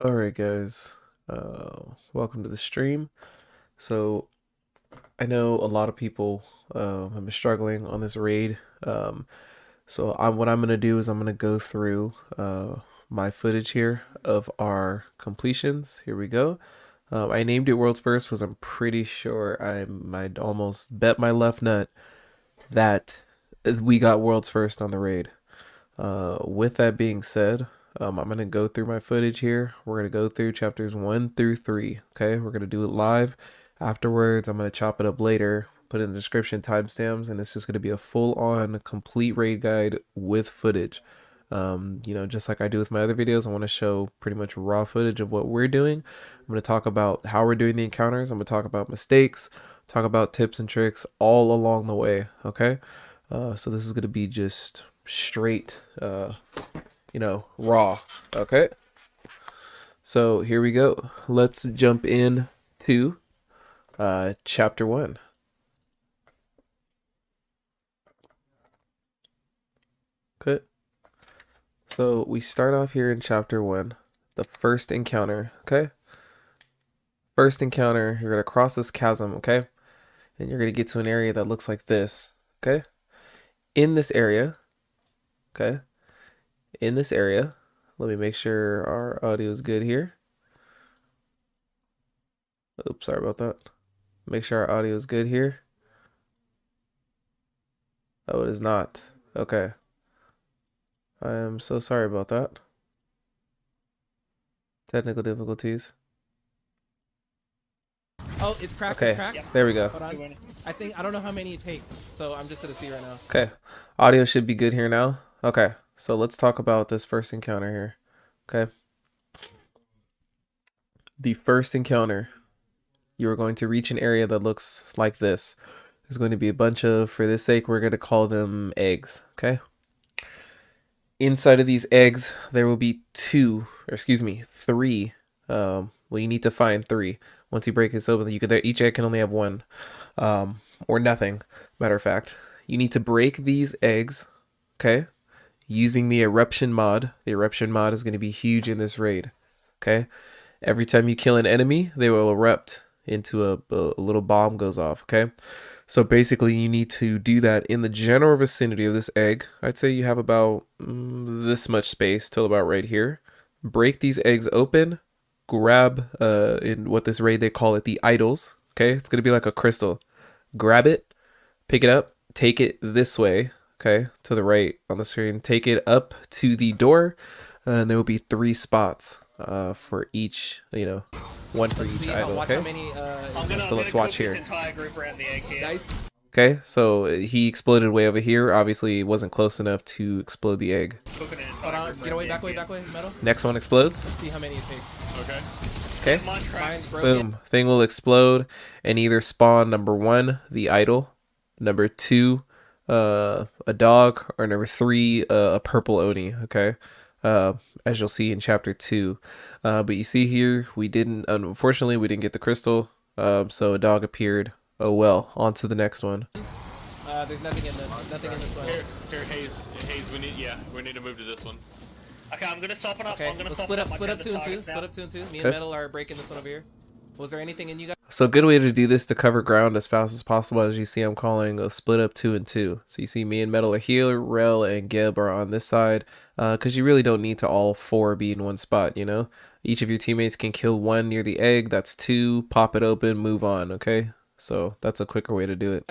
Alright guys, welcome to the stream. So I know a lot of people have been struggling on this raid. What I'm going to do is I'm going to go through my footage here of our completions. Here we go. I named it World's First because I'm pretty sure I'd almost bet my left nut that we got World's First on the raid. With that being said, I'm going to go through my footage here. We're going to go through chapters 1 through 3. Okay, we're going to do it live. Afterwards, I'm going to chop it up later, put in the description timestamps, and it's just going to be a full-on complete raid guide with footage. Just like I do with my other videos, I want to show pretty much raw footage of what we're doing. I'm going to talk about how we're doing the encounters. I'm going to talk about mistakes, talk about tips and tricks all along the way. Okay, so this is going to be just straight raw. Okay, so here we go. Let's jump in to chapter 1. Okay, so we start off here in chapter 1, the first encounter. Okay, first encounter, you're gonna cross this chasm. Okay, and you're gonna get to an area that looks like this. Okay, in this area, okay, in this area, let me make sure our audio is good here. Oops, sorry about that. Make sure our audio is good here. Oh, it is not. Okay. I am so sorry about that. Technical difficulties. Oh, it's cracked. Okay, It's cracked. there we go. Hold on. I don't know how many it takes, so I'm just gonna see right now. Okay, audio should be good here now. Okay, so let's talk about this first encounter here. Okay. The first encounter, you are going to reach an area that looks like this. There's going to be a bunch of, for this sake, we're going to call them eggs. Okay. Inside of these eggs, there will be three. Well, you need to find 3. Once you break this open, each egg can only have 1, or nothing. Matter of fact, you need to break these eggs, okay, using the eruption mod. The eruption mod is going to be huge in this raid. Okay, every time you kill an enemy, they will erupt into a little bomb goes off. Okay, so basically you need to do that in the general vicinity of this egg. I'd say you have about this much space till about right here. Break these eggs open, grab in what this raid they call it the idols. Okay, it's gonna be like a crystal. Grab it, pick it up, take it this way, okay, to the right on the screen. Take it up to the door, and there will be 3 spots for each, one for each idol. Okay, so let's watch here. Nice. Okay, so he exploded way over here. Obviously, it wasn't close enough to explode the egg. Hold on. Get away, back way, metal. Next one explodes. Let's see how many it takes. Okay. Mine's broken. Boom. Thing will explode and either spawn number 1, the idol, number 2, a dog, or number 3, a purple Oni. Okay. As you'll see in chapter 2. But you see here, unfortunately, we didn't get the crystal. So a dog appeared. Oh well, on to the next one. There's nothing in this. Nothing in this one. Here, Hayes, we need to move to this one. Okay, I'm gonna soften up. Okay, I'm gonna let's soften split up 2 and 2. now. Split up 2 and 2. Me and Okay. Metal are breaking this one over here. Was there anything in you guys? So a good way to do this to cover ground as fast as possible, as you see, I'm calling a split up 2 and 2. So you see me and Metal are here, Rel and Geb are on this side, because you really don't need to all 4 be in one spot, you know? Each of your teammates can kill 1 near the egg, that's 2, pop it open, move on, okay? So that's a quicker way to do it.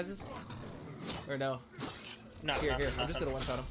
Or no? No, Here. no, I'm just gonna one shot him.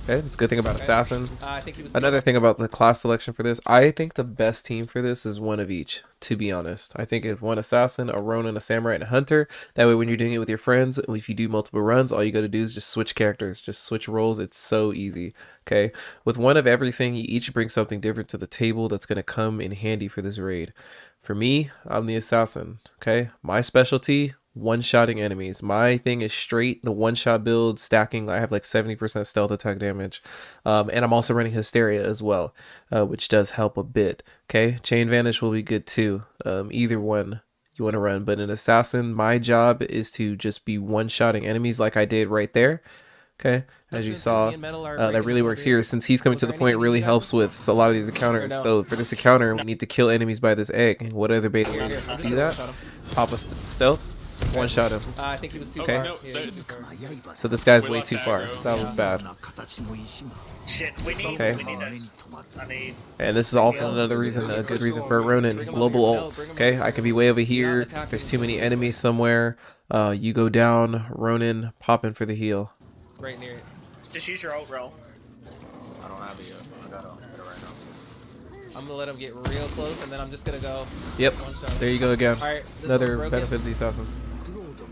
Okay, that's a good thing about Assassin. I think he was. Another thing about the class selection for this, I think the best team for this is one of each, to be honest. I think it's one Assassin, a Ronin, a Samurai, and a Hunter. That way when you're doing it with your friends, if you do multiple runs, all you gotta do is just switch characters, just switch roles. It's so easy, okay? With one of everything, you each bring something different to the table that's gonna come in handy for this raid. For me, I'm the Assassin, okay? My specialty, one-shotting enemies. My thing is straight the one-shot build, stacking. I have like 70% stealth attack damage. And I'm also running Hysteria as well, which does help a bit. Okay, Chain Vanish will be good too. Either one you want to run. But an Assassin, my job is to just be one-shotting enemies like I did right there. Okay, as you saw, Metal are that great really works here. Since he's coming to the point, it really helps with a lot of these encounters. no? So for this encounter, we need to kill enemies by this egg. And what other bait Here, to here, I'm just do gonna that? one-shot him. Pop a stealth, one shot him. I think he was too Okay. far. No, Yeah, he was too far. So this guy's We way lost too far. aggro. That was bad. Shit, we need. Okay. We need a, I need. And this is also another reason, a good reason for Ronin. Global ults. Okay, I could be way over here. There's too many enemies somewhere. You go down, Ronin, pop in for the heal. Right near it. Just use your ult, bro. I don't have it yet. I gotta hit it right now. I'm gonna let him get real close, and then I'm just gonna go. Yep, One shot. there you go again. All right, this Another one's broken. benefit of the assassin.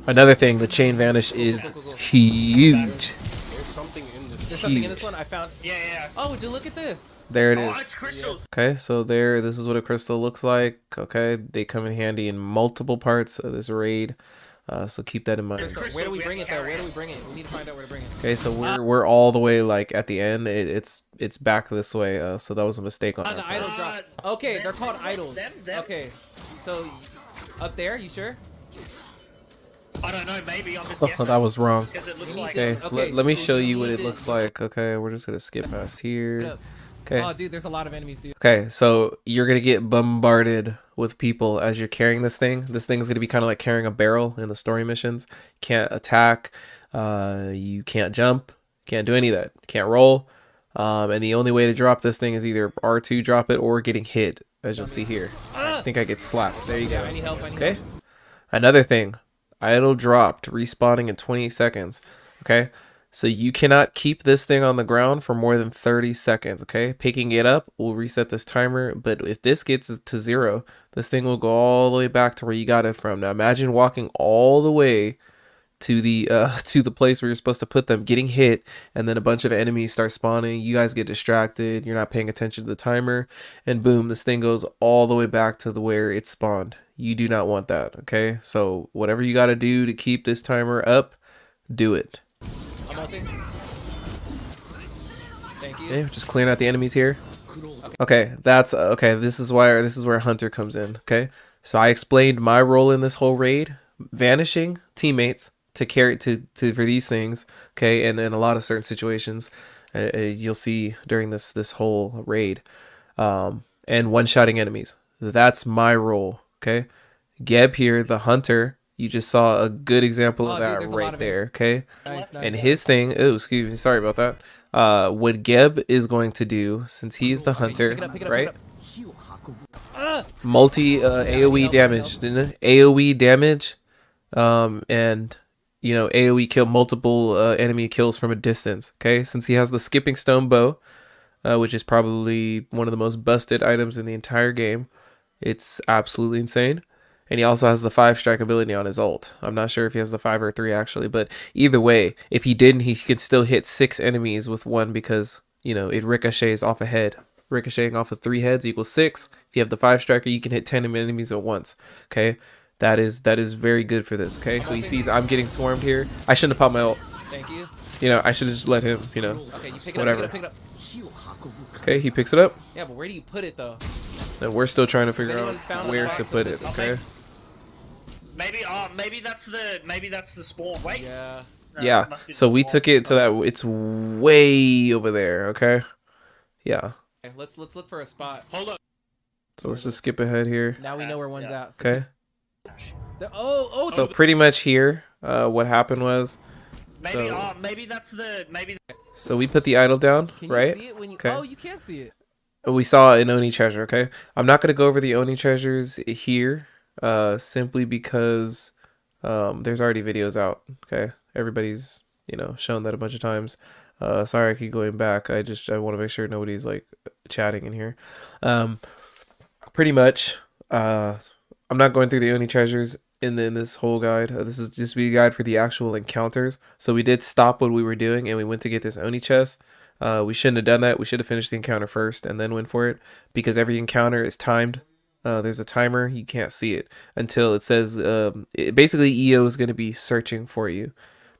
Another thing, the chain vanish is huge. There's something in this. There's something in this Huge. one I found. Yeah, yeah. Oh, would you look at this? There it Oh, is. it's crystals. Okay, so there, this is what a crystal looks like. Okay, they come in handy in multiple parts of this raid. So keep that in mind. Crystal. Where do we bring it though? Where do we bring it? We need to find out where to bring it. Okay, so we're all the way like at the end. It's back this way. So that was a mistake on Ah, our the part. idol drop. Okay, they're called idols. them. Okay, so up there, you sure? I don't know. Maybe I'm just Oh, guessing. that was wrong. Because it looks We need like. Okay, Okay, let me so show we you what need it to- looks like. Okay, we're just gonna skip past here. Okay. Oh, dude, there's a lot of enemies, dude. Okay, so you're gonna get bombarded with people as you're carrying this thing. This thing is gonna be kind of like carrying a barrel in the story missions. Can't attack, you can't jump, can't do any of that, can't roll. And the only way to drop this thing is either R2 drop it or getting hit, as you'll see here. I think I get slapped. There you Yeah, go. I need help. I need Okay. help. Another thing, idle dropped, respawning in 28 seconds. Okay. So you cannot keep this thing on the ground for more than 30 seconds. Okay. Picking it up will reset this timer. But if this gets to 0, this thing will go all the way back to where you got it from. Now imagine walking all the way to the place where you're supposed to put them, getting hit, and then a bunch of enemies start spawning. You guys get distracted. You're not paying attention to the timer, and boom, this thing goes all the way back to the where it spawned. You do not want that. Okay, so whatever you got to do to keep this timer up, do it. I'm ulting. Thank you. Okay, just clearing out the enemies here. Okay, that's okay. This is where Hunter comes in. Okay, so I explained my role in this whole raid: vanishing teammates to carry for these things. Okay, and in a lot of certain situations, you'll see during this whole raid, and one-shotting enemies. That's my role. Okay, Geb here, the hunter. You just saw a good example of Oh, dude, that there's a lot right of there. Okay. Nice, nice. And his thing, oh, excuse me, sorry about that. What Geb is going to do, since he's the hunter, Pick it up, pick it up, right? pick it up. Multi AoE help, damage, didn't it? AoE damage, and you know AoE kill multiple enemy kills from a distance. Okay, since he has the skipping stone bow, which is probably one of the most busted items in the entire game. It's absolutely insane. And he also has the 5-strike ability on his ult. I'm not sure if he has the 5 or 3 actually, but either way, if he didn't, he could still hit 6 enemies with one because, you know, it ricochets off a head. Ricocheting off of 3 heads equals 6. If you have the 5-striker, you can hit 10 enemies at once. Okay, that is very good for this. Okay, so he sees I'm getting swarmed here. I shouldn't have popped my ult. Thank you. You know, I should have just let him. You know, Okay, you pick it whatever. up, pick it up, pick it up. Okay, he picks it up, Yeah, but where do you put it though? and we're still trying to figure out anyone's found where the to spot put to it. put Okay. Maybe that's the spawn. Wait. Yeah. No, Yeah, it must be the so we spawn. took it to that. It's way over there. Okay. Yeah. Okay, let's look for a spot. Hold up. So let's just skip ahead here. Now we know where one's Yeah. at. So Okay. Oh, So pretty much here, what happened was, Maybe maybe. so we put the idol down, can you right? see it when you? Okay. Oh, you can't see it. We saw an Oni treasure. Okay. I'm not gonna go over the Oni treasures here, simply because, there's already videos out. Okay. Everybody's, you know, shown that a bunch of times. Sorry, I keep going back. I want to make sure nobody's like chatting in here. Pretty much, I'm not going through the Oni treasures in this whole guide. This is just be a guide for the actual encounters. So we did stop what we were doing and we went to get this Oni chest. We shouldn't have done that. We should have finished the encounter first and then went for it because every encounter is timed. There's a timer. You can't see it until it says, basically EO is going to be searching for you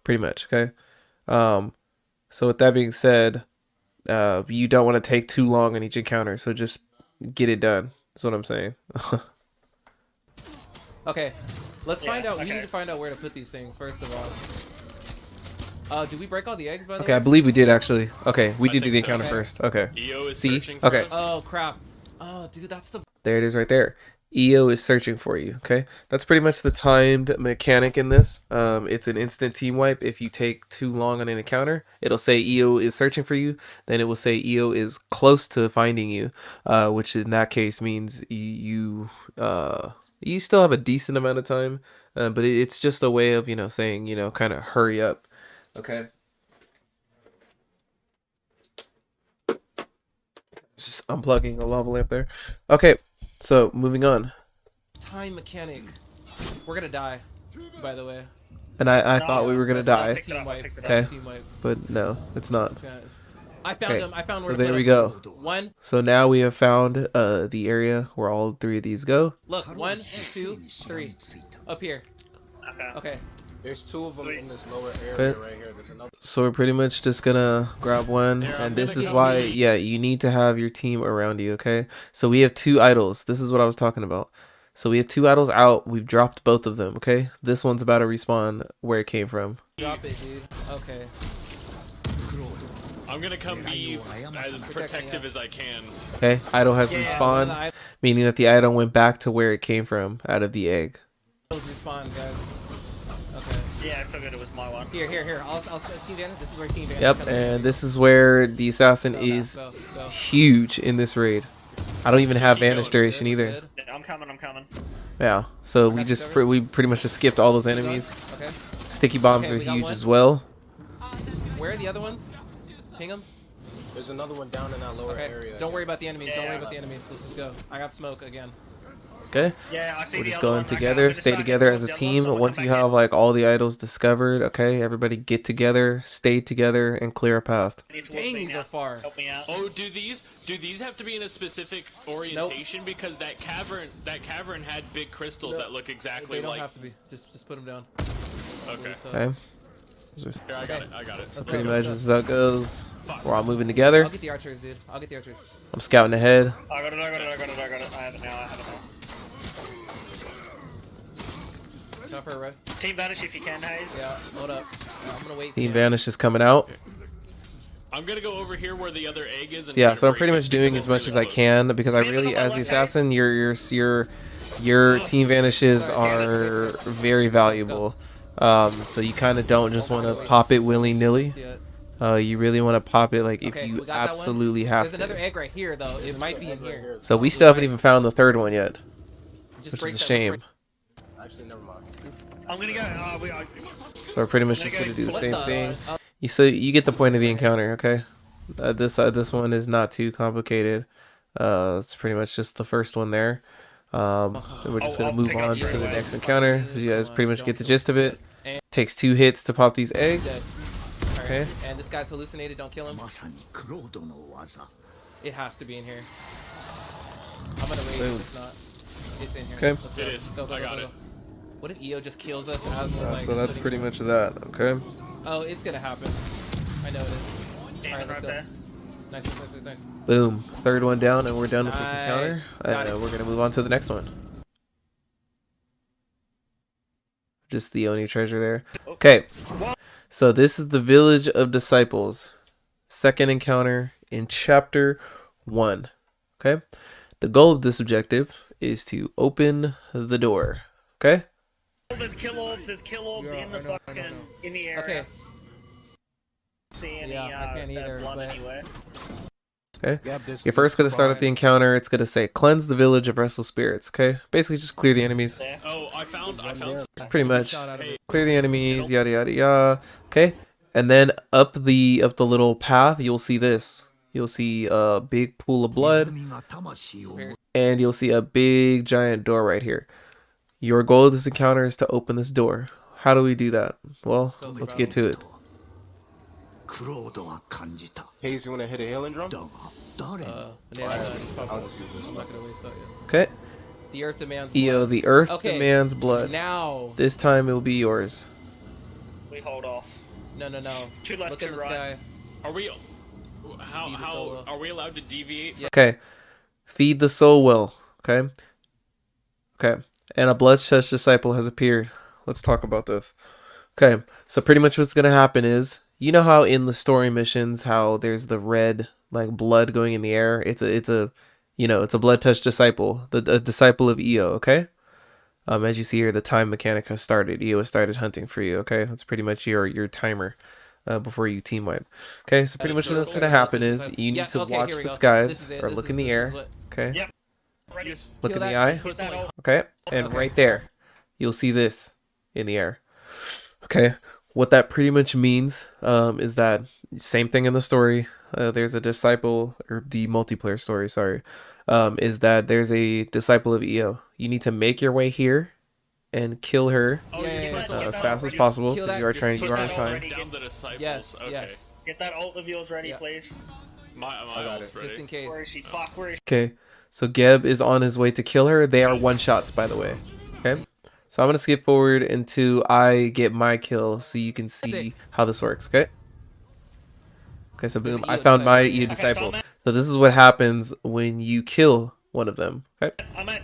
pretty much. Okay. So with that being said, you don't want to take too long on each encounter. So just get it done. That's what I'm saying. Okay, let's find out. We okay. need to find out where to put these things first of all. Did we break all the eggs by the Okay, way? I believe we did actually. Okay, we did do think the so. encounter Okay. first. Okay. EO is See? searching for Okay. us. Oh crap. Oh dude, that's the There it is right there. EO is searching for you. Okay, that's pretty much the timed mechanic in this. It's an instant team wipe. If you take too long on an encounter, it'll say EO is searching for you. Then it will say EO is close to finding you, which in that case means you still have a decent amount of time, but it's just a way of saying kind of hurry up. Okay. Just unplugging a lava lamp there. Okay, so moving on. time mechanic. We're gonna die, by the way. And I No, thought we were gonna That's not die, picked it Team up, I wipe. picked it up. Okay. Team wipe. but no, it's not. Yeah. I found Okay, him. I found so where to there put we him. go. One. So now we have found the area where all three of these go. Look. 1, 2, 3. Up here. Okay. Okay. There's 2 of them in this lower area Okay. right here. There's another. So we're pretty much just gonna grab one, Yeah, I'm and this gonna is go why, me. yeah, you need to have your team around you, okay? So we have 2 idols. This is what I was talking about. So we have 2 idols out. We've dropped both of them, okay? This one's about to respawn where it came from. Drop it, dude. Okay. I'm gonna come be as protective yeah. as I can. Okay, idol has Yeah, respawned, meaning that the idol went back to where it came from, out of the egg. Those respawn, guys. Okay. Yeah, I figured it was my one. Here. I'll Team Van. This is where Team Van. Yep, comes in. and this is where the assassin is Go. huge in this raid. I don't even have Keep vanish going. duration either. Good. Yeah, I'm coming. Yeah, so we Got you just covered. we pretty much just skipped all those enemies. Okay. Sticky bombs Okay, are we got huge one. as well. Where are the other ones? Ping them. There's another one down in that lower Okay. area. Don't worry about the enemies. Don't Yeah. worry about the enemies. Let's just go. I have smoke again. Okay, Yeah, I see we're the just other going one. Okay, I'm together, gonna stay start together getting as a towards the team. other one, Once so you come back have in. like all the idols discovered, okay, everybody get together, stay together, and clear a path. Towards Dang, me these now. are far. Help me out. Oh, do these have to be in a specific orientation? Because that cavern had big crystals that look exactly They don't like. have to be. Just put them down. Okay. So, Okay, Here, I got it. let's pretty go, much let's as go. that goes. Fuck. We're all moving together. I'll get the archers, dude. I'll get the archers. I'm scouting ahead. I got it. I have it now. Shot for a row. Team Vanish if you can, Hayes. Yeah, hold up. I'm gonna wait. Team for you. Vanish is coming out. I'm gonna go over here where the other egg is. And Yeah, try to so I'm break pretty it much doing because as much it's as I really close. can because I Spin it really, on my as the left, assassin, your team vanishes are very valuable. So you kind of don't just want to pop it willy nilly. Yeah. You really want to pop it like if Okay, you we got that one. absolutely have There's another to. egg right here, though. It might be in here. So we still haven't even found the third one yet, Just which break is a that- let's shame. break- Actually, never mind. I'm gonna go. So we're pretty much just gonna do the What same the- thing. So you get the point of the encounter, okay? This one is not too complicated. It's pretty much just the first one there. And we're just gonna I'll move pick up on your to the way. next encounter. You guys pretty much get the gist of it. Takes 2 hits to pop these eggs. Dead. Alright, Okay. And this guy's hallucinated. Don't kill him. It has to be in here. I'm gonna wait. Boom. If it's not, it's in here. Okay. Let's go. It is. Go. I got it. What if EO just kills us as we're like? So that's putting- pretty much that, okay? Oh, it's gonna happen. I know it is. Team Alright, let's right go. there. Nice. Boom. Third one down, and we're done with this encounter. Nice. Got And it. we're gonna move on to the next one. Just the only treasure there. Okay. So this is the Village of Disciples. Second encounter in chapter 1. Okay. The goal of this objective is to open the door. Okay. There's kill orbs Yeah, in the I know. fucking in the area. Okay. See any Yeah, I can't either, blood but- anywhere. Okay. You're first going to start at the encounter. It's going to say cleanse the village of restless spirits. Okay. Basically just clear the enemies. There. Oh, I found. Pretty much. Shot out of it. Clear the enemies, yada yada yada. Okay. And then up the little path, you'll see this. You'll see a big pool of blood, and you'll see a big giant door right here. Your goal of this encounter is to open this door. How do we do that? Well, let's get to it. Hayes, you want to hit a healing drum? Yeah, just pop I'll up. just use this I'm one. not gonna waste that yet. Okay. The earth demands EO, blood. the earth Okay, demands blood. Now. This time it will be yours. We hold off. No. Two left, Look at two this right. guy. Are we? How Feed the how soul. are we allowed to deviate? Yeah. Okay. Feed the soul well. Okay. Okay. And a blood-touched disciple has appeared. Let's talk about this. Okay, so pretty much what's gonna happen is, you know how in the story missions, how there's the red like blood going in the air. It's a blood touch disciple, the disciple of Io. Okay. As you see here, the time mechanic has started. Io has started hunting for you. Okay, that's pretty much your timer before you team wipe. Okay, so pretty much what's gonna happen is you need to watch the skies or look in the air. Okay, Yep. Ready. look in Kill the that. eye. Put that ult. Okay, and right there, you'll see this in the air. Okay, what that pretty much means is that same thing in the story. There's a disciple, or the multiplayer story, sorry, is that there's a disciple of Io. You need to make your way here and kill her Oh, Yeah, you yeah, get yeah. that as ult fast as ready. possible Kill because that- you are just trying. put You are on that time. already. Down the disciples. Yes, Okay. yes. Get that ult of yours ready, Yeah. please. My ult's ready. Just in case. Where is she? Fuck, where is she? Okay, so Geb is on his way to kill her. They are one shots, by the way. Okay, so I'm gonna skip forward until I get my kill, so you can see how this works. Okay. Okay, so boom, I found my Io disciple. So this is what happens when you kill one of them. Okay. I'm at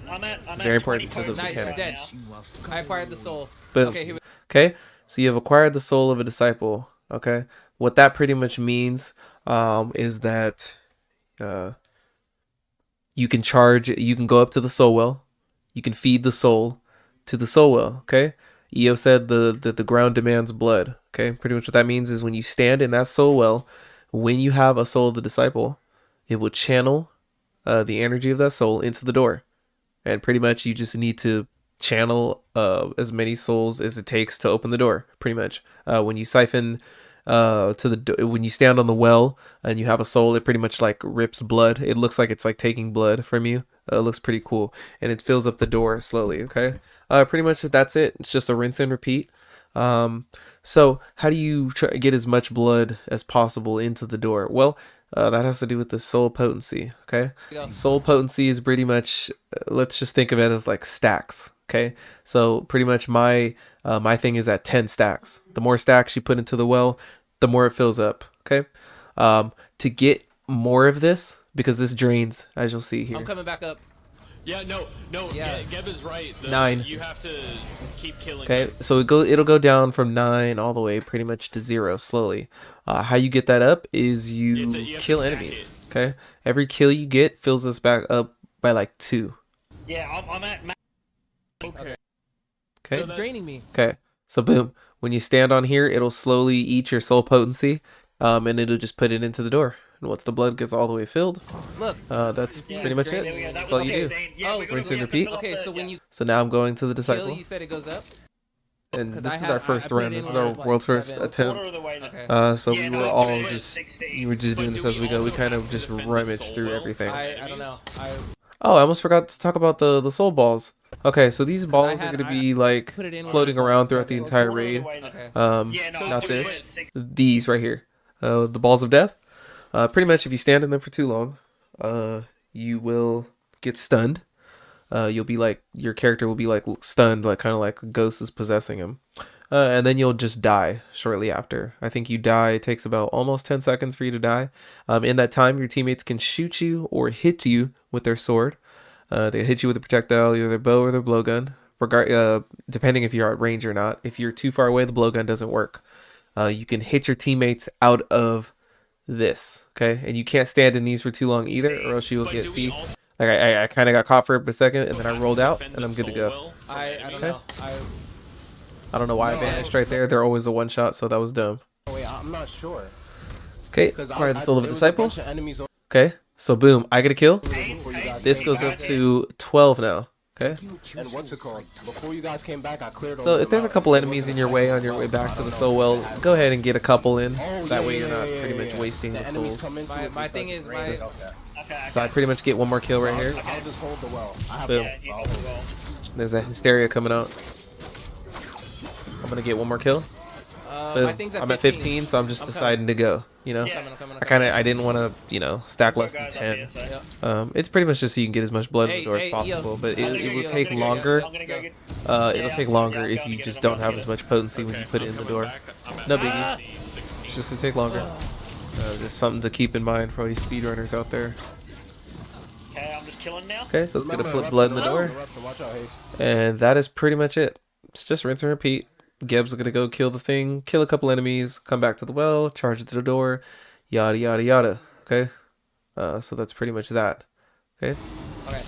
very important to the 20 Nice, mechanic. dead. now. I acquired the soul. Boom. Okay, here we Okay, so you have acquired the soul of a disciple. Okay, what that pretty much means is that you can go up to the soul well, you can feed the soul to the soul well. Okay, Io said the ground demands blood. Okay, pretty much what that means is when you stand in that soul well, when you have a soul of the disciple, it will channel the energy of that soul into the door, and pretty much you just need to channel as many souls as it takes to open the door. Pretty much when you siphon when you stand on the well and you have a soul, it pretty much like rips blood. It looks like it's like taking blood from you. It looks pretty cool, and it fills up the door slowly. Okay, pretty much that's it. It's just a rinse and repeat. So how do you try to get as much blood as possible into the door? Well, that has to do with the soul potency. Okay, go. soul potency is pretty much let's just think of it as like stacks. Okay, so pretty much my thing is at 10 stacks. The more stacks you put into the well, the more it fills up. Okay, to get more of this, because this drains, as you'll see I'm here. coming back up. Yeah, no. Yeah. Geb is right. 9. You have to keep killing. Okay, it. so it'll go down from 9 all the way pretty much to 0 slowly. How you get that up is you have to kill stack enemies. it. Okay, every kill you get fills us back up by like 2. Yeah, I'm at Okay. Okay, It's draining me. okay. So boom, when you stand on here, it'll slowly eat your soul potency, and it'll just put it into the door. And once the blood gets all the way filled, Look. that's Yeah, pretty much it's it. There we go. That That's was all you okay, do. Zane. Yeah, Oh, we gotta- rinse we and have to repeat. fill up Okay, the- so when yeah. you So now I'm going to the kill, disciple, you said it goes up? and 'Cause this I is had- our first I put it run. in This is when I our was, like, world's first 7. attempt. Quarter of the way. Okay. So Yeah, we no, were it's all good. just 16. you were just But doing do this as we we go. We also kind have of to just defend the rummaged soul through well? everything. I don't know. Oh, I almost forgot to talk about the soul balls. Okay, so these balls are had- going to I be like put it in when I floating was, like, around throughout the 7. entire Quarter of the raid. way. Okay. Yeah, no, Not do it this. at 6. These right here, the balls of death. Pretty much, if you stand in them for too long, you will get stunned. You'll be like, your character will be like stunned, like kind of like a ghost is possessing him. And then you'll just die shortly after. I think you die. It takes about almost 10 seconds for you to die. In that time, your teammates can shoot you or hit you with their sword. They hit you with a projectile, either their bow or their blowgun. Depending if you're at range or not. If you're too far away, the blowgun doesn't work. You can hit your teammates out of this, okay? And you can't stand in these for too long either, or else you will But get do we see. also Like I kind of got caught for it for a second, and then I have to rolled out, defend and the I'm good to soul go. well? I don't Okay. know. I don't know why I vanished right there. They're always a one shot, so that was dumb. Wait, I'm not sure. Okay, Because acquire the soul of a there was disciple. bunch of enemies over Okay, so boom, I get a kill. there before you guys This came goes back. up to 12 now. Okay, And what's it called? Before you guys came back, I cleared so all if there's a them out. couple It enemies wasn't in your like way that. on your way I back to don't the know soul if well, it has- go ahead and get a couple in. Oh, That yeah, way you're yeah, not yeah, pretty yeah, much yeah. wasting the enemies souls. come into My- it, my they thing start is to my- drain. Okay. Okay. So I pretty much get one more kill right here. I'll just hold the well. I have Boom. Yeah, you hold the well. There's a hysteria coming out. I'm gonna get one more kill. My Boom. thing's at I'm at 15, so I'm just I'm deciding to go. You know, Yeah. I didn't want to, stack less than 10. It's pretty much just so you can get as much blood in the Hey, door as hey, possible, Io. but I'm it will gonna take go. longer. I'm gonna go get. It'll take longer if you just don't have as much potency when you put it in the door. No biggie. It's just to take longer. Just something to keep in mind for all you speedrunners out there. Okay, I'm just killing now. Okay, so it's gonna Remember, put blood in the door, Watch out, Hayes. and that is pretty much it. It's just rinse and repeat. Geb's gonna go kill the thing, kill a couple enemies, come back to the well, charge it to the door, yada yada yada. Okay, so that's pretty much that. Okay. Okay.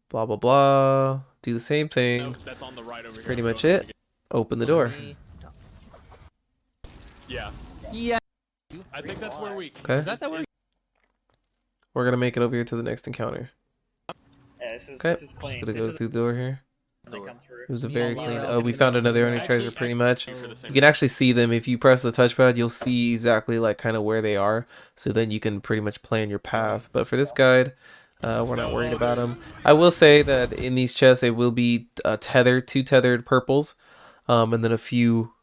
Blah blah blah. Do the same thing. Nope, that's on the right over That's here. pretty much it. Open the door. Yeah, Yeah. I think that's where we. Okay. Is that where? We're gonna make it over here to the next encounter. Yeah, this Okay. is clean. Gonna This go is through the door here. they come through. It was a Me very all clean. around. Oh, we found another only treasure. Pretty much. You can actually see them if you press the touchpad. You'll see exactly like kind of where they are. So then you can pretty much plan your path. But for this guide, we're not worried about them. I will say that in these chests, they will be tethered, 2 tethered purples, and then a few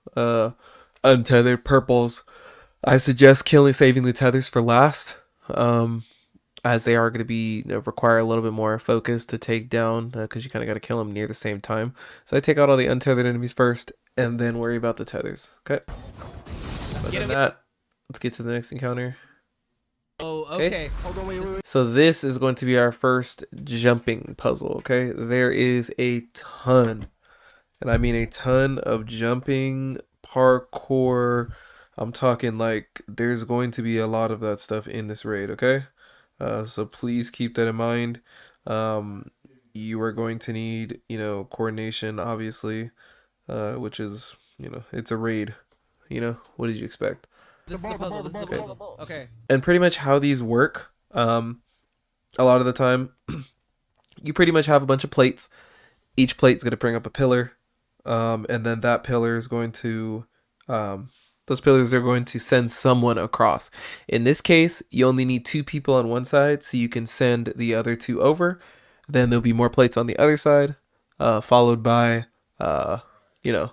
untethered purples. I suggest saving the tethers for last, as they are going to be require a little bit more focus to take down, because you kind of got to kill them near the same time. So I take out all the untethered enemies first, and then worry about the tethers. Okay. Other than that, let's get to the next encounter. Oh, okay. Hold on, wait. So this is going to be our first jumping puzzle, okay? There is a ton, and I mean a ton of jumping, parkour. I'm talking like there's going to be a lot of that stuff in this raid, okay? So please keep that in mind. You are going to need, coordination, obviously, which is, it's a raid. What did you expect? This is the puzzle. This is the puzzle. Okay. And pretty much how these work, a lot of the time, you pretty much have a bunch of plates. Each plate's going to bring up a pillar, and then that pillar is going to, those pillars are going to send someone across. In this case, you only need 2 people on one side, so you can send the other 2 over. Then there'll be more plates on the other side, followed by, you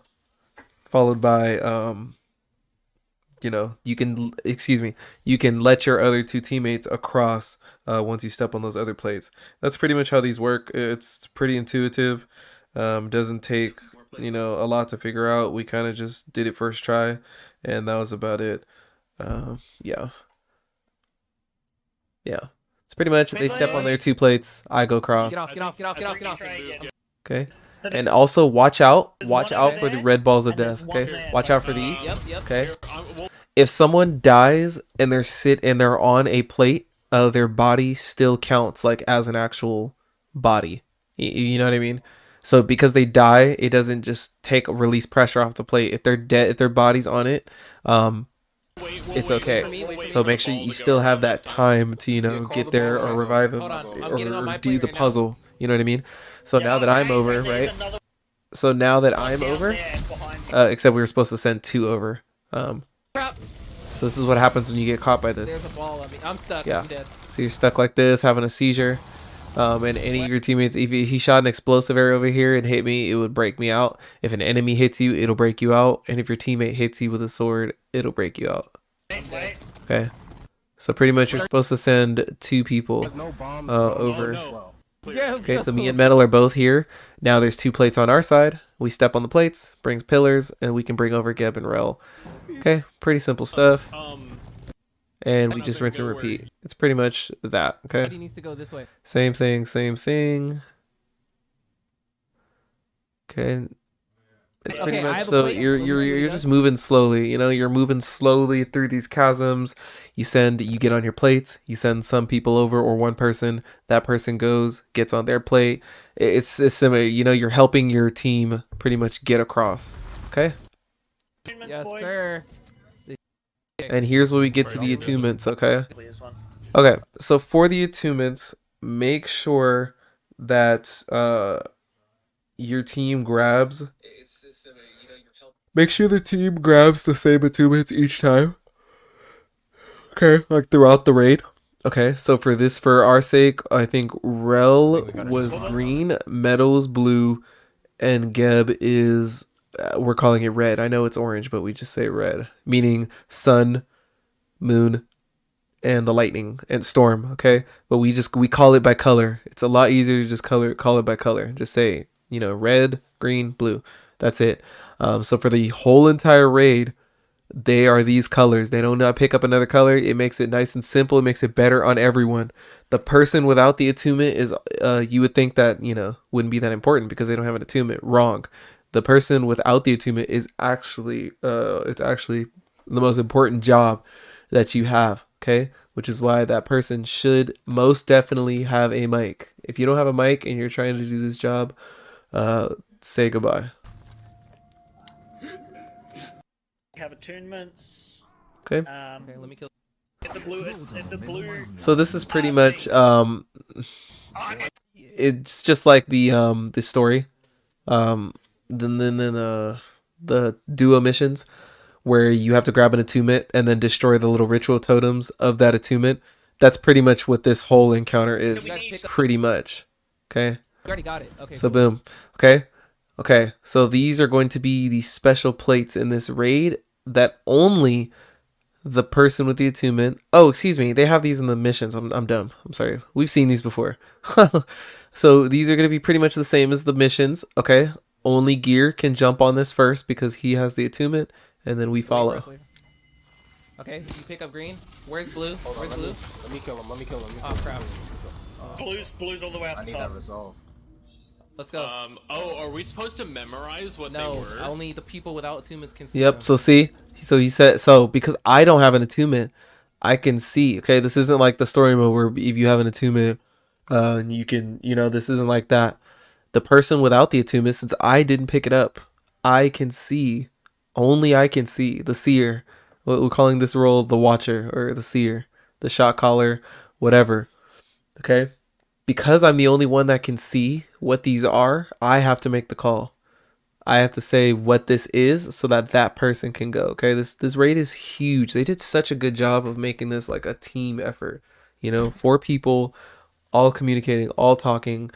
can let your other 2 teammates across once you step on those other plates. That's pretty much how these work. It's pretty intuitive. Doesn't take, a lot to figure out. We kind of just did it first try, and that was about it. Yeah. It's pretty much they step on their 2 plates. I go cross. Get off. Get off. Get off. Get off. Get off. Okay. And also watch out for the red balls of death. Okay. Watch out for these. Yep. Okay. If someone dies and they're on a plate, their body still counts like as an actual body. You know what I mean? So because they die, it doesn't just release pressure off the plate. If they're dead, if their body's on it, it's okay. So make sure you still have that time to get there or revive them or do the puzzle. You know what I mean? So now that I'm over, right? So now that I'm over, except we were supposed to send 2 over. Crap. So this is what happens when you get caught by this. There's a ball on me. I'm stuck. Yeah. I'm dead. So you're stuck like this, having a seizure. And any of your teammates, if he shot an explosive arrow over here and hit me, it would break me out. If an enemy hits you, it'll break you out. And if your teammate hits you with a sword, it'll break you out. Okay. So pretty much you're supposed to send 2 people over. Okay, so me and Metal are both here. Now there's 2 plates on our side. We step on the plates, brings pillars, and we can bring over Geb and Rel. Okay, pretty simple stuff. And we just rinse and repeat. It's pretty much that, okay? He needs to go this way. Same thing. Okay. It's pretty much so you're just moving slowly, you're moving slowly through these chasms. You get on your plates, you send some people over or one person, that person gets on their plate. It's similar, you're helping your team pretty much get across. Okay? Yes, sir. And here's where we get to the attunements, okay? Okay, so for the attunements, make sure that your team grabs. Make sure the team grabs the same attunements each time. Okay, like throughout the raid. Okay, so for our sake, I think Rel was green, Metal's blue, and Geb is, we're calling it red. I know it's orange, but we just say red, meaning sun, moon, and the lightning and storm. Okay, but we call it by color. It's a lot easier to just call it by color. Just say red, green, blue. That's it. So for the whole entire raid, they are these colors. They don't pick up another color. It makes it nice and simple. It makes it better on everyone. The person without the attunement is, you would think that, wouldn't be that important because they don't have an attunement. Wrong. The person without the attunement is actually it's actually the most important job that you have, okay? Which is why that person should most definitely have a mic. If you don't have a mic and you're trying to do this job, say goodbye. We have attunements. Okay. Okay, let me kill. Hit the blue. Hit the blue. So this is pretty much it's just like the story. Then the duo missions where you have to grab an attunement and then destroy the little ritual totems of that attunement. That's pretty much what this whole encounter is. You guys pick up. Pretty much. Okay. You already got it. Okay. So cool. boom. Okay. Okay. So these are going to be the special plates in this raid that only the person with the attunement. Oh, excuse me. They have these in the missions. I'm dumb. I'm sorry. We've seen these before. So these are going to be pretty much the same as the missions. Okay. Only Gear can jump on this first because he has the attunement, and then we follow. Wait. Okay, you pick up green. Where's blue? Hold Where's on, blue? let me kill him. Let me kill him. Oh crap. Blue's all the way out I the need top. that resolve. Let's go. Oh, are we supposed to memorize what they No, were? only the people without attunements can see Yep. them. So see, so he said, so because I don't have an attunement, I can see. Okay, this isn't like the story mode where if you have an attunement, you can, this isn't like that. The person without the attunement, since I didn't pick it up, I can see. Only I can see the seer. What we're calling this role the watcher or the seer, the shot caller, whatever. Okay, because I'm the only one that can see what these are, I have to make the call. I have to say what this is so that that person can go. Okay, this raid is huge. They did such a good job of making this like a team effort. 4 people, all communicating, all talking.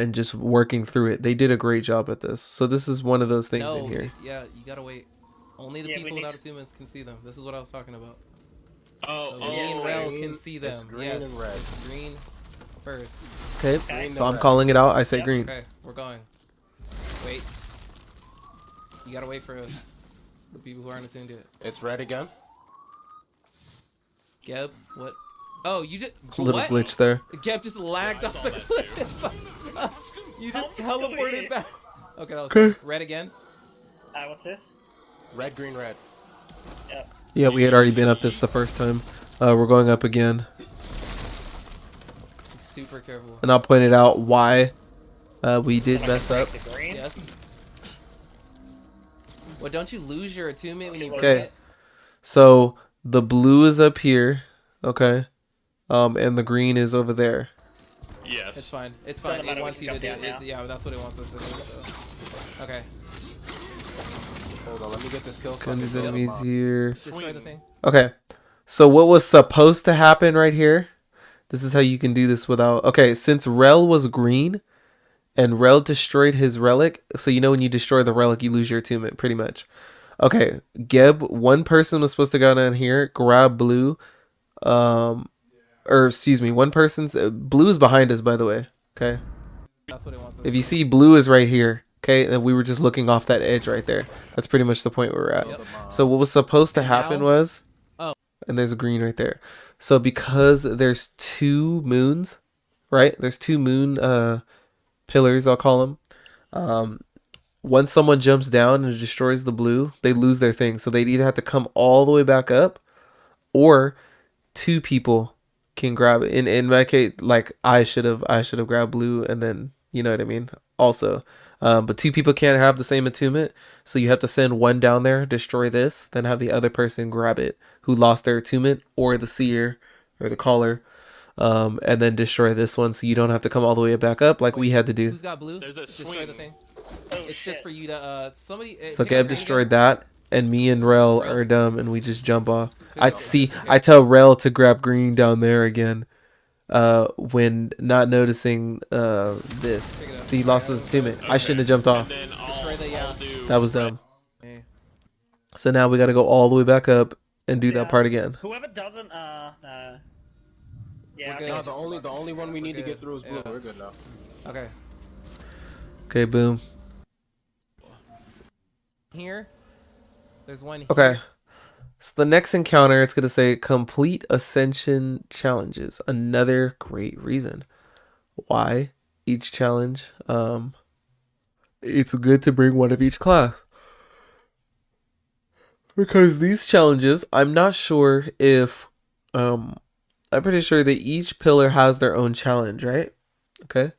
And just working through it. They did a great job at this. So this is one of those things No, in here. yeah, you gotta wait. Only the Yeah, we people need without attunements can see them. This is what I was talking about. Oh, So me and Rel green. can see them. It's green yes, and red. it's green first. Okay, Okay. so I'm calling it out. I say Yep. green. Okay, we're going. Wait. You gotta wait for the people who aren't attuned yet. It's red again. Geb, what? Oh, you just Little what? glitch there. Geb just lagged off the cliff. You just How did we do teleported it? back. Okay, that was Okay. red again. What's this? Red, green, red. Yep. Yeah, we had already been up this the first time. We're going up again. Be super careful. And I'll point it out why we did mess Break up. the green. Yes. Well, don't you lose your attunement when you break Okay. it? So the blue is up here. Okay. And the green is over there. yes. It's fine. It's Doesn't fine. matter, It we wants can you to jump do down it. now. Yeah, that's what it wants us to do. So. Okay. Hold on, let me get this kill. And these so I can enemies kill them here. Destroy the thing. Okay. So what was supposed to happen right here? This is how you can do this without... Okay, since Rel was green and Rel destroyed his relic. So when you destroy the relic, you lose your attunement pretty much. Okay, Geb, one person was supposed to go down here, grab blue. Or excuse me, one person's... blue is behind us, by the way. Okay. That's what it wants us If to you do. see, blue is right here. Okay, and we were just looking off that edge right there. That's pretty much the point where we're at. Yep. So what was supposed to happen Now- was... Oh. And there's a green right there. So because there's 2 moons, right? There's 2 moon pillars, I'll call them. Once someone jumps down and destroys the blue, they lose their thing. So they'd either have to come all the way back up, or 2 people can grab it. In my case, like I should have grabbed blue, and then you know what I mean. Also, but 2 people can't have the same attunement, so you have to send one down there, destroy this, then have the other person grab it who lost their attunement, or the seer or the caller, and then destroy this one, so you don't have to come all the way back up like we had to do. Who's got blue? There's a Destroy the swing. thing. Oh, It's shit. just for you to somebody. So pick up Gab green destroyed again. that, and me and Rel Rel? are dumb, and we just jump off. Good I job. see. Okay. I tell Rel to grab green down there again, when not noticing this. Pick it up. See, he lost his attunement. I shouldn't have jumped And off. then Destroy the, I'll do That was dumb. Hey. So now we got to go all the way back up and do Yeah. that part again. Whoever doesn't, yeah, We're okay. good. No, the only one we need to good. get through is blue. Yeah. We're good now. Okay. Okay, boom. Here. There's one. Okay. Here. So the next encounter, it's going to say complete Ascension challenges. Another great reason why each challenge it's good to bring one of each class. Because these challenges, I'm not sure if, I'm pretty sure that each pillar has their own challenge, right? Okay.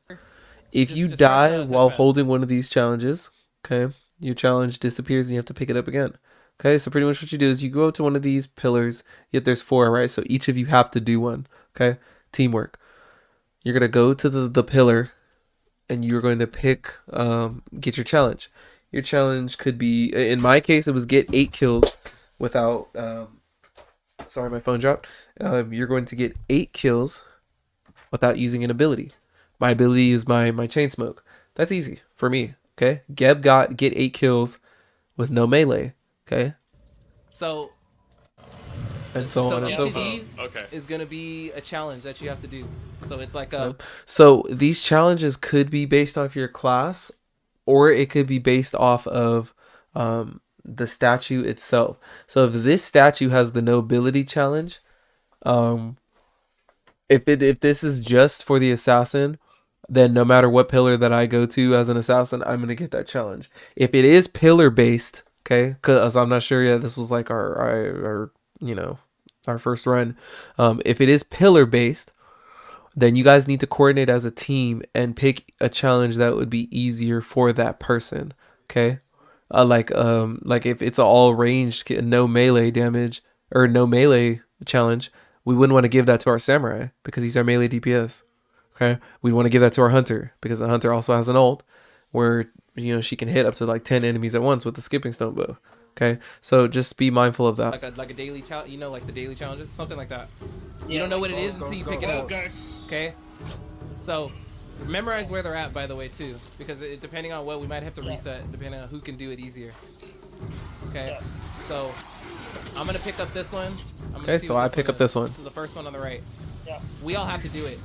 If you Just die press, while touchpad. holding one of these challenges, okay, your challenge disappears and you have to pick it up again. Okay, so pretty much what you do is you go up to one of these pillars, yet there's 4, right? So each of you have to do one, okay? Teamwork. You're going to go to the pillar and you're going to pick, get your challenge. Your challenge could be, in my case, it was get 8 kills without, sorry, my phone dropped. You're going to get 8 kills without using an ability. My ability is my chain smoke. That's easy for me, okay? Geb get 8 kills with no melee, okay? So And so on and each so of forth. these Okay. is gonna be a challenge that you have to do. So it's like a So these challenges could be based off your class, or it could be based off of the statue itself. So if this statue has the nobility challenge, if this is just for the assassin, then no matter what pillar that I go to as an assassin, I'm gonna get that challenge. If it is pillar based, okay, because I'm not sure yet. This was like our our first run. If it is pillar based, then you guys need to coordinate as a team and pick a challenge that would be easier for that person. Okay, like if it's an all ranged, no melee damage or no melee challenge, we wouldn't want to give that to our samurai because he's our melee DPS. Okay, we want to give that to our hunter because the hunter also has an ult where she can hit up to like 10 enemies at once with the skipping stone bow. Okay, so just be mindful of that. like a daily challenge, like the daily challenges, something like that. You Yeah, don't know like what it is until you pick it up. Okay, so memorize where they're at, by the way, too, because depending on what we might have to reset, depending on who can do it easier. Okay, so I'm gonna pick up this one. Okay, so I pick up this one. This is the first one on the right. Yeah. We all have to do it.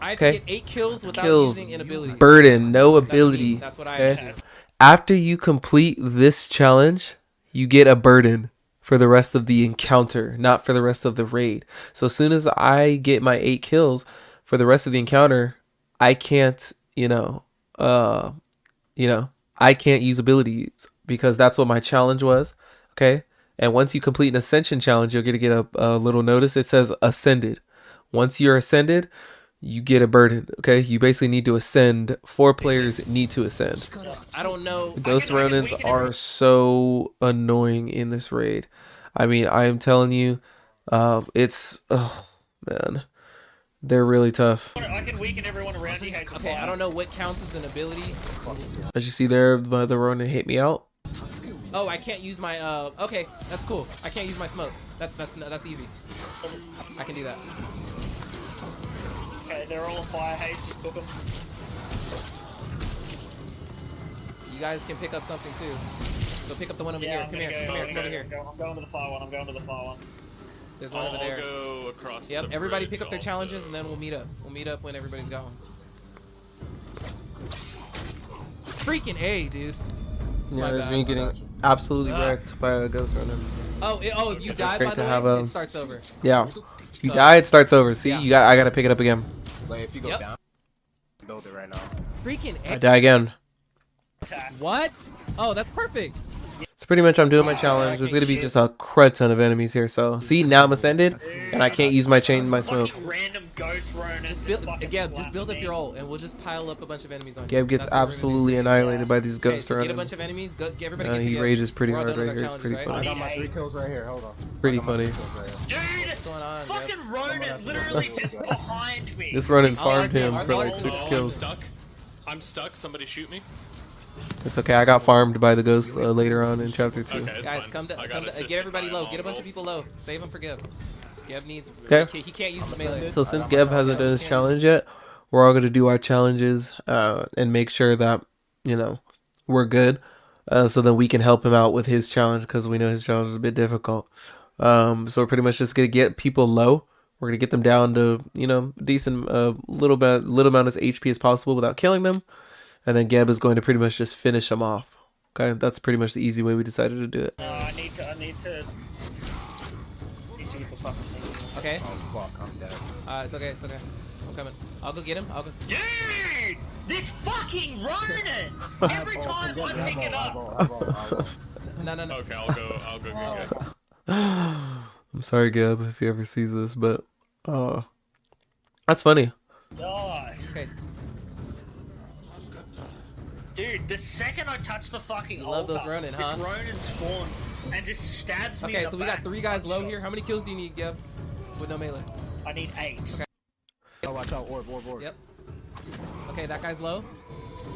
I have Okay. to get 8 kills without Kills, using an ability. burden, no That's me. ability. That's what I Okay. have to do. After you complete this challenge, you get a burden for the rest of the encounter, not for the rest of the raid. So as soon as I get my 8 kills for the rest of the encounter, I can't, I can't use abilities because that's what my challenge was. Okay. And once you complete an ascension challenge, you'll get a little notice. It says ascended. Once you're ascended, you get a burden. Okay. You basically need to ascend. 4 players need to ascend. I don't know. Ghost Ronins are so annoying in this raid. I mean, I am telling you, man, they're really tough. I can weaken everyone around you. Okay, I don't know what counts as an ability. As you see there, the Ronin hit me out. Oh, I can't use my okay, that's cool. I can't use my smoke. That's easy. I can do that. Okay, they're all on fire. Hey, just cook them. You guys can pick up something too. Go pick up the one over Yeah, here. Come over here. I'm going to the fire one. I'm going to the fire one. There's one over I'll there. go across. Yep, the everybody bridge pick up their also. challenges and then we'll meet up. We'll meet up when everybody's gone. Freaking A, dude. It's my Yeah, bad. me getting absolutely Ah. wrecked by a Ghost Ronin. Oh, if you die, great by to the have, way, it starts over. Yeah. If you die, it starts over. See, Yeah. I gotta pick it up again. Like if you go Yep. down, build it right now. Freaking I A. die again. What? Oh, that's perfect. So pretty much I'm doing my challenge. There's gonna be just a crud ton of enemies here. So see, now I'm ascended and I can't use my chain, my smoke. Fucking random ghost Ronin. Just build up your ult, and we'll just pile up a bunch of enemies on you. Geb gets That's what we're gonna do. absolutely annihilated by these Okay, Ghost so get a Ronins. bunch of enemies. Get everybody. Get He together. rages pretty We're all hard done right with here. our It's pretty challenges, I funny. got my 3 kills right here. Hold on. Pretty I got my funny. 3 kills right here. Dude, What's going on, Geb? fucking Ronin literally just behind me. This Ronin Oh, farmed I him can't- for oh, like oh, 6 I'm kills. stuck. I'm stuck. Somebody shoot me. It's okay. I got farmed by the ghosts later on in chapter 2. Okay, it's Guys, fine. come to I got assisted get everybody by a low. mom Get a bunch of bolt. people low. Save them for Geb. Geb needs. Okay. He can't use the melee. So since Geb hasn't done his challenge yet, we're all gonna do our challenges and make sure that we're good, so then we can help him out with his challenge because we know his challenge is a bit difficult. So we're pretty much just gonna get people low. We're gonna get them down to decent little amount of HP as possible without killing them, and then Geb is going to pretty much just finish them off. Okay, that's pretty much the easy way we decided to do it. No, I need to. These people fucking think. Okay. Oh fuck, I'm dead. It's okay. I'm coming. I'll go get him. Dude! This fucking Ronin! Every time I pick it up! Eyeball. No. Okay, I'll go get it. I'm sorry, Gab, if he ever sees this, but that's funny. God. Okay. Dude, the second I touch the fucking You love those altar, Ronin, huh? this Ronin spawns and just stabs me Okay, in so the we back got 3 with guys one low shot. here. How many kills do you need, Gib? With no melee. I need 8. Okay. Oh, watch out, orb. Yep. Okay, that guy's low.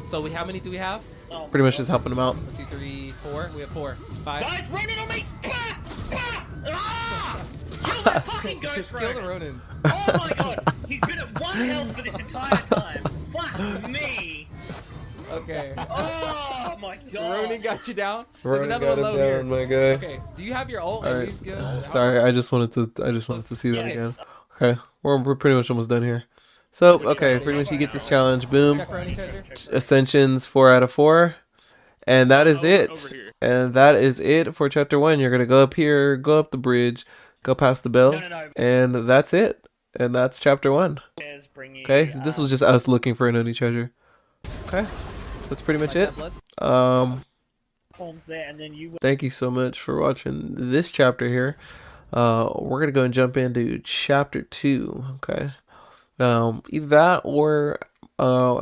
So how many do we have? Oh, Pretty much just helping him out. 1, 2, 3, 4. We have 4. 5. Guys, running on me! Bah! Bah! Ah! Kill that fucking ghost Just kill the Ronin! Ronin. Oh my god! He's been at 1 health for this entire time! Fuck me! Okay. Oh my god! Ronin got you down. There's Ronin another got one him low down, here. my guy. Okay. Do you have your ult? All At right. least, Gib? Sorry, I just wanted to see that Yes. again. Okay, we're pretty much almost done here. So okay, pretty much he gets his challenge. Boom. Check Ronin treasure. Ascensions 4 out of 4, and that is Over it. here. And that is it for chapter 1. You're gonna go up here, go up the bridge, go past the bell, No. and that's it. And that's chapter 1. There's bringing, Okay, this was just us looking for an Oni treasure. Okay, that's pretty much it. forms there, and then you. Thank you so much for watching this chapter here. We're gonna go and jump into chapter 2. Okay, either that or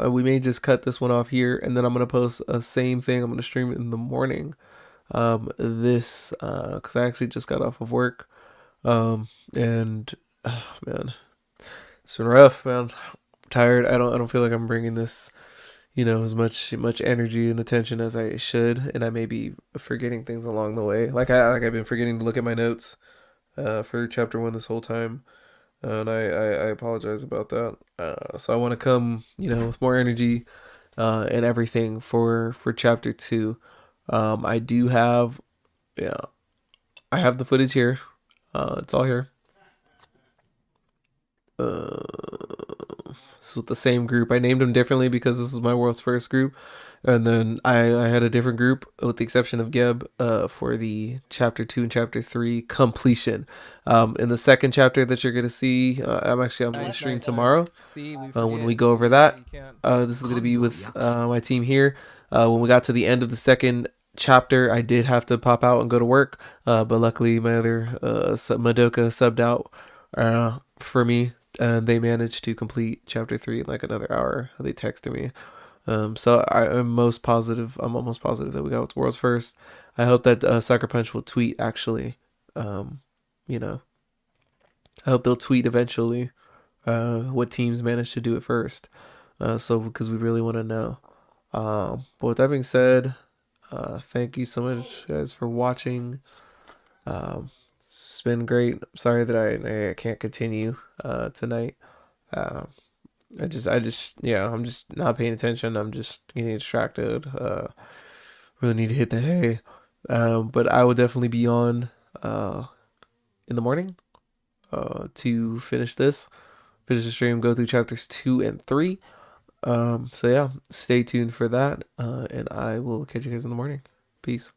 we may just cut this one off here, and then I'm gonna post a same thing. I'm gonna stream it in the morning. Because I actually just got off of work, and man, it's been rough, man. I'm tired. I don't feel like I'm bringing this, as much energy and attention as I should, and I may be forgetting things along the way. Like I've been forgetting to look at my notes for chapter 1 this whole time, and I apologize about that. So I want to come, with more energy and everything for chapter 2. I do have, I have the footage here. It's all here. It's with the same group. I named them differently because this is my world's first group, and then I had a different group with the exception of Geb for the chapter 2 and chapter 3 completion. In the second chapter that you're gonna see, I'm gonna stream tomorrow. See, When we go over that, this is gonna be with my team here. When we got to the end of the second chapter, I did have to pop out and go to work, but luckily my other Madoka subbed out for me, and they managed to complete chapter 3 in like another hour. They texted me, so I'm almost positive that we got the world's first. I hope that Sucker Punch will tweet actually. I hope they'll tweet eventually what teams managed to do it first, so because we really want to know. But with that being said, thank you so much, guys, for watching. It's been great. I'm sorry that I can't continue tonight. I'm just not paying attention. I'm just getting distracted. Really need to hit the hay. But I will definitely be on in the morning to finish the stream, go through chapters 2 and 3. So yeah, stay tuned for that, and I will catch you guys in the morning. Peace.